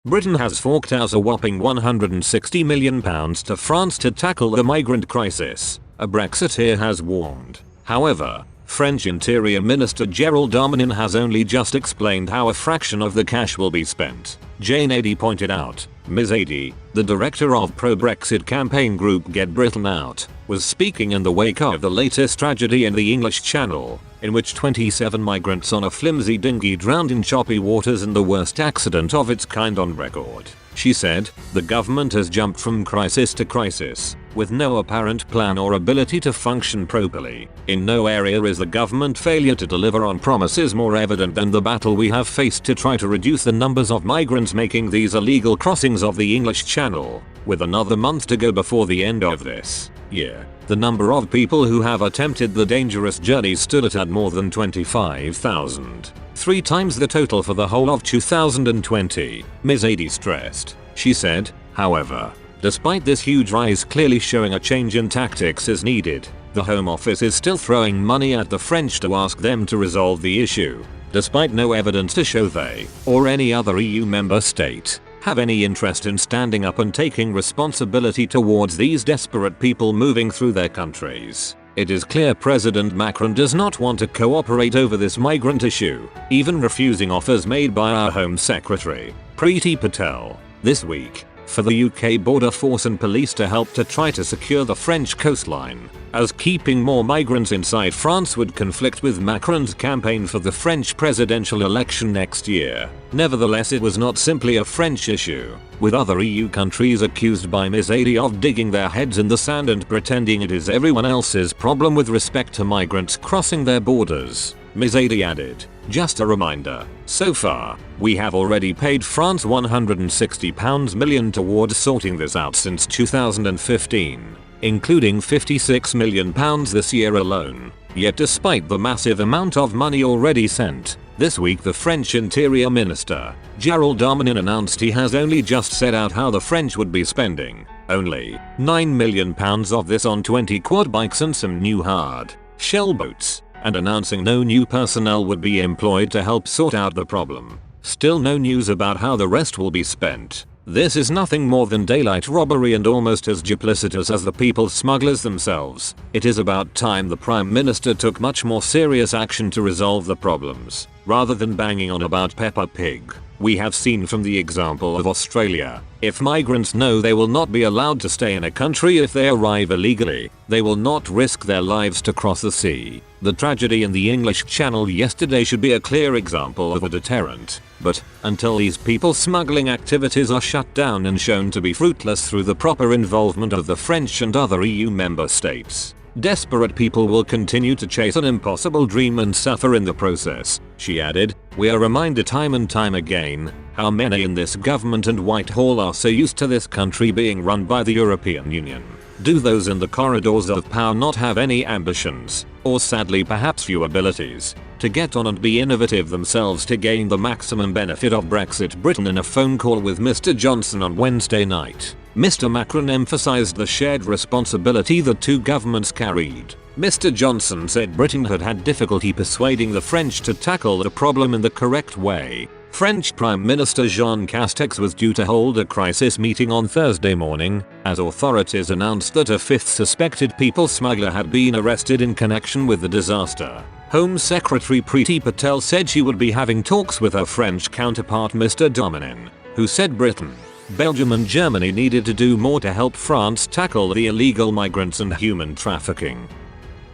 Britain has forked out a whopping £160 million to France to tackle the migrant crisis, a Brexiteer has warned. However, French Interior Minister Gerald Darmanin has only just explained how a fraction of the cash will be spent. Jane Adey pointed out. Ms. Adey, the director of pro-Brexit campaign group Get Britain Out, was speaking in the wake of the latest tragedy in the English Channel, in which 27 migrants on a flimsy dinghy drowned in choppy waters in the worst accident of its kind on record. She said, "The government has jumped from crisis to crisis, with no apparent plan or ability to function properly. In no area is the government failure to deliver on promises more evident than the battle we have faced to try to reduce the numbers of migrants making these illegal crossings of the English Channel. With another month to go before the end of this year, the number of people who have attempted the dangerous journey stood at more than 25,000. 3 times the total for the whole of 2020, Ms. Adey stressed. She said, however, despite this huge rise clearly showing a change in tactics is needed, the Home Office is still throwing money at the French to ask them to resolve the issue, despite no evidence to show they, or any other EU member state, have any interest in standing up and taking responsibility towards these desperate people moving through their countries. It is clear President Macron does not want to cooperate over this migrant issue, even refusing offers made by our Home Secretary, Priti Patel, this week, for the UK Border Force and police to help to try to secure the French coastline, as keeping more migrants inside France would conflict with Macron's campaign for the French presidential election next year. Nevertheless, it was not simply a French issue, with other EU countries accused by Ms. Adey of digging their heads in the sand and pretending it is everyone else's problem with respect to migrants crossing their borders. Ms. Adey added, "Just a reminder, so far, we have already paid France £160 million towards sorting this out since 2015, including £56 million this year alone. Yet despite the massive amount of money already sent, this week the French Interior Minister, Gerald Darmanin, announced he has only just set out how the French would be spending only £9 million of this on 20 quad bikes and some new hard shell boats, and announcing no new personnel would be employed to help sort out the problem. Still no news about how the rest will be spent. This is nothing more than daylight robbery and almost as duplicitous as the people smugglers themselves. It is about time the Prime Minister took much more serious action to resolve the problems, rather than banging on about Peppa Pig. We have seen from the example of Australia, if migrants know they will not be allowed to stay in a country if they arrive illegally, they will not risk their lives to cross the sea. The tragedy in the English Channel yesterday should be a clear example of a deterrent. But, until these people smuggling activities are shut down and shown to be fruitless through the proper involvement of the French and other EU member states, desperate people will continue to chase an impossible dream and suffer in the process. She added, "We are reminded time and time again how many in this government and Whitehall are so used to this country being run by the European Union. Do those in the corridors of power not have any ambitions, or sadly perhaps few abilities, to get on and be innovative themselves to gain the maximum benefit of Brexit?" Britain in a phone call with Mr. Johnson on Wednesday night, Mr. Macron emphasized the shared responsibility the two governments carried. Mr. Johnson said Britain had had difficulty persuading the French to tackle the problem in the correct way. French Prime Minister Jean Castex was due to hold a crisis meeting on Thursday morning, as authorities announced that a 5th suspected people smuggler had been arrested in connection with the disaster. Home Secretary Priti Patel said she would be having talks with her French counterpart Mr. Darmanin, who said Britain, Belgium and Germany needed to do more to help France tackle the illegal migrants and human trafficking.